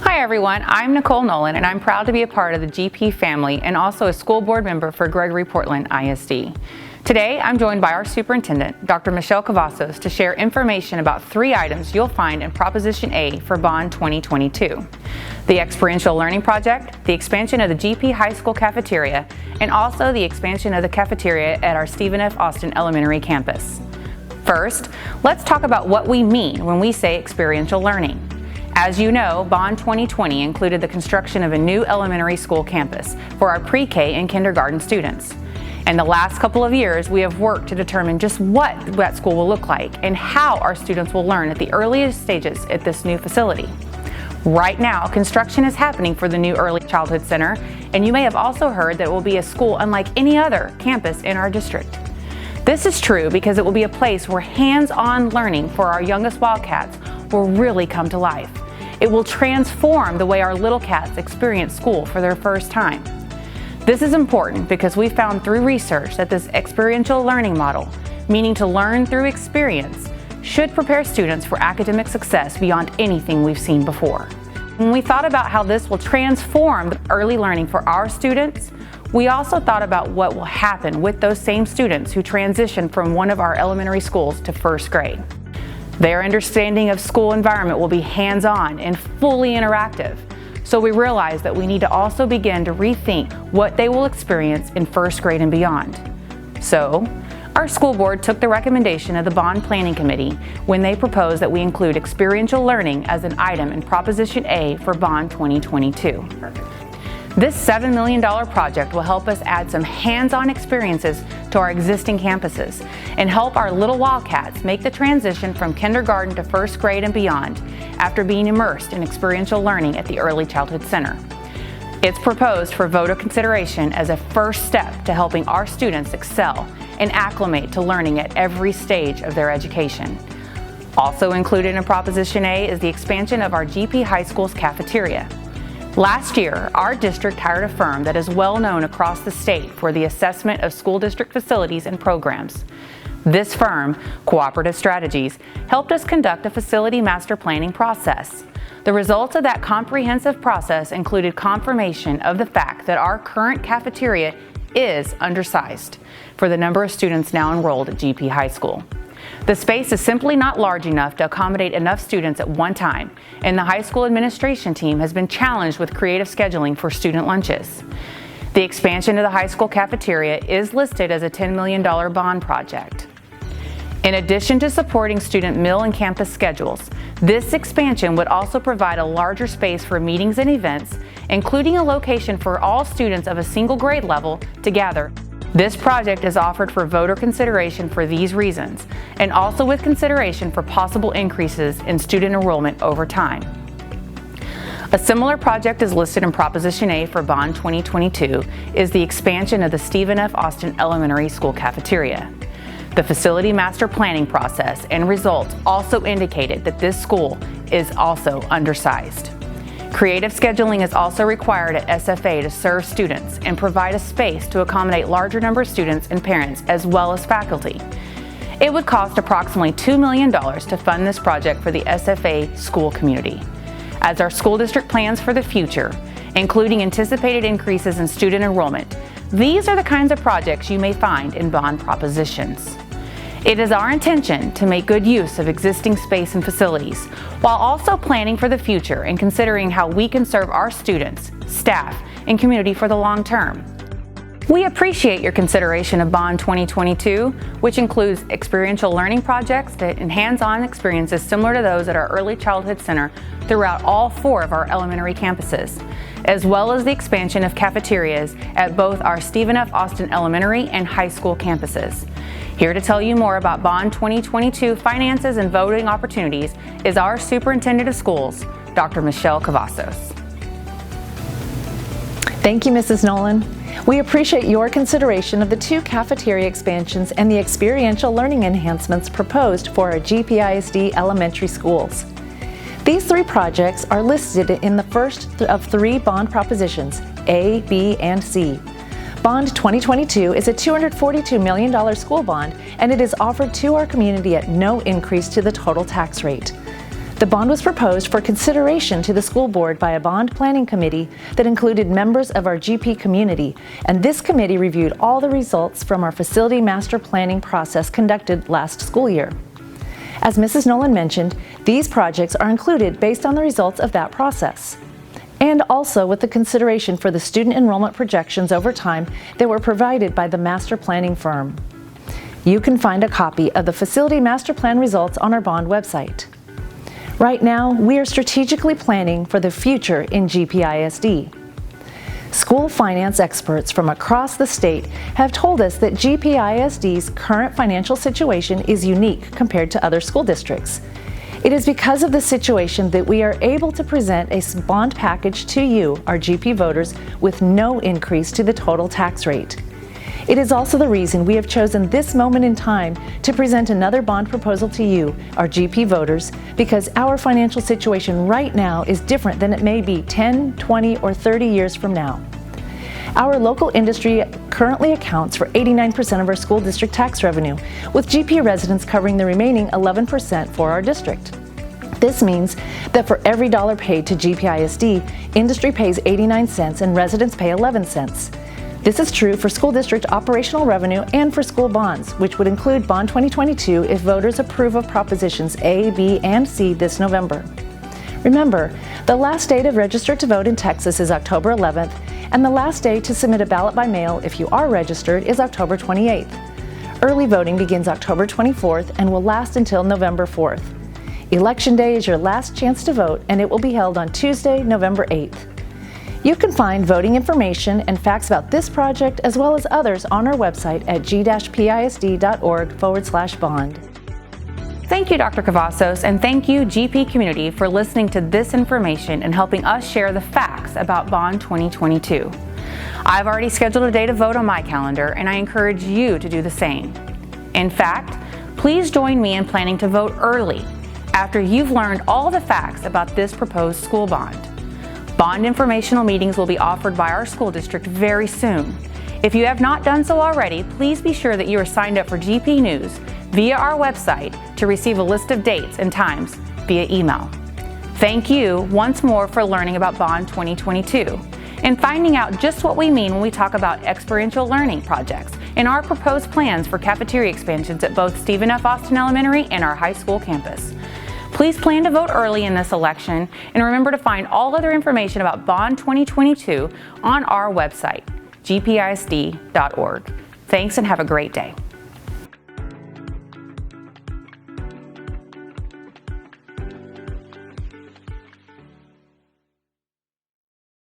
Hi everyone, I'm Nicole Nolan and I'm proud to be a part of the GP family and also a school board member for Gregory-Portland ISD. Today I'm joined by our superintendent, Dr. Michelle Cavazos, to share information about 3 items you'll find in Proposition A for Bond 2022. The Experiential Learning Project, the expansion of the GP High School cafeteria, and also the expansion of the cafeteria at our Stephen F. Austin Elementary campus. First, let's talk about what we mean when we say experiential learning. As you know, Bond 2020 included the construction of a new elementary school campus for our pre-K and kindergarten students. In the last couple of years, we have worked to determine just what that school will look like and how our students will learn at the earliest stages at this new facility. Right now, construction is happening for the new Early Childhood Center, and you may have also heard that it will be a school unlike any other campus in our district. This is true because it will be a place where hands-on learning for our youngest Wildcats will really come to life. It will transform the way our little cats experience school for their first time. This is important because we found through research that this experiential learning model, meaning to learn through experience, should prepare students for academic success beyond anything we've seen before. When we thought about how this will transform early learning for our students, we also thought about what will happen with those same students who transition from one of our elementary schools to first grade. Their understanding of school environment will be hands-on and fully interactive. So we realized that we need to also begin to rethink what they will experience in first grade and beyond. So, our school board took the recommendation of the Bond Planning Committee when they proposed that we include experiential learning as an item in Proposition A for Bond 2022. This $7 million project will help us add some hands-on experiences to our existing campuses and help our little Wildcats make the transition from kindergarten to first grade and beyond after being immersed in experiential learning at the Early Childhood Center. It's proposed for voter consideration as a first step to helping our students excel and acclimate to learning at every stage of their education. Also included in Proposition A is the expansion of our GP High School's cafeteria. Last year, our district hired a firm that is well known across the state for the assessment of school district facilities and programs. This firm, Cooperative Strategies, helped us conduct a facility master planning process. The results of that comprehensive process included confirmation of the fact that our current cafeteria is undersized for the number of students now enrolled at GP High School. The space is simply not large enough to accommodate enough students at one time, and the high school administration team has been challenged with creative scheduling for student lunches. The expansion of the high school cafeteria is listed as a $10 million bond project. In addition to supporting student meal and campus schedules, this expansion would also provide a larger space for meetings and events, including a location for all students of a single grade level to gather. This project is offered for voter consideration for these reasons, and also with consideration for possible increases in student enrollment over time. A similar project is listed in Proposition A for Bond 2022 is the expansion of the Stephen F. Austin Elementary School cafeteria. The facility master planning process and results also indicated that this school is also undersized. Creative scheduling is also required at SFA to serve students and provide a space to accommodate larger number of students and parents as well as faculty. It would cost approximately $2 million to fund this project for the SFA school community. As our school district plans for the future, including anticipated increases in student enrollment, these are the kinds of projects you may find in bond propositions. It is our intention to make good use of existing space and facilities, while also planning for the future and considering how we can serve our students, staff, and community for the long term. We appreciate your consideration of Bond 2022, which includes experiential learning projects that hands-on experiences similar to those at our Early Childhood Center throughout all 4 of our elementary campuses, as well as the expansion of cafeterias at both our Stephen F. Austin Elementary and high school campuses. Here to tell you more about Bond 2022 finances and voting opportunities is our Superintendent of Schools, Dr. Michelle Cavazos. Thank you, Mrs. Nolan. We appreciate your consideration of the 2 cafeteria expansions and the experiential learning enhancements proposed for our GPISD elementary schools. These 3 projects are listed in the first of 3 bond propositions, A, B, and C. Bond 2022 is a $242 million school bond, and it is offered to our community at no increase to the total tax rate. The bond was proposed for consideration to the school board by a bond planning committee that included members of our GP community, and this committee reviewed all the results from our facility master planning process conducted last school year. As Mrs. Nolan mentioned, these projects are included based on the results of that process, and also with the consideration for the student enrollment projections over time that were provided by the master planning firm. You can find a copy of the facility master plan results on our bond website. Right now, we are strategically planning for the future in GPISD. School finance experts from across the state have told us that GPISD's current financial situation is unique compared to other school districts. It is because of the situation that we are able to present a bond package to you, our GP voters, with no increase to the total tax rate. It is also the reason we have chosen this moment in time to present another bond proposal to you, our GP voters, because our financial situation right now is different than it may be 10, 20, or 30 years from now. Our local industry currently accounts for 89% of our school district tax revenue, with GP residents covering the remaining 11% for our district. This means that for every dollar paid to GPISD, industry pays 89 cents and residents pay 11 cents. This is true for school district operational revenue and for school bonds, which would include Bond 2022 if voters approve of Propositions A, B, and C this November. Remember, the last day to register to vote in Texas is October 11th, and the last day to submit a ballot by mail if you are registered is October 28th. Early voting begins October 24th and will last until November 4th. Election Day is your last chance to vote, and it will be held on Tuesday, November 8th. You can find voting information and facts about this project as well as others on our website at g-pisd.org/bond. Thank you, Dr. Cavazos, and thank you, GP community, for listening to this information and helping us share the facts about Bond 2022. I've already scheduled a day to vote on my calendar, and I encourage you to do the same. In fact, please join me in planning to vote early after you've learned all the facts about this proposed school bond. Bond informational meetings will be offered by our school district very soon. If you have not done so already, please be sure that you are signed up for GP News via our website to receive a list of dates and times via email. Thank you once more for learning about Bond 2022 and finding out just what we mean when we talk about experiential learning projects and our proposed plans for cafeteria expansions at both Stephen F. Austin Elementary and our high school campus. Please plan to vote early in this election, and remember to find all other information about Bond 2022 on our website, gpisd.org. Thanks and have a great day.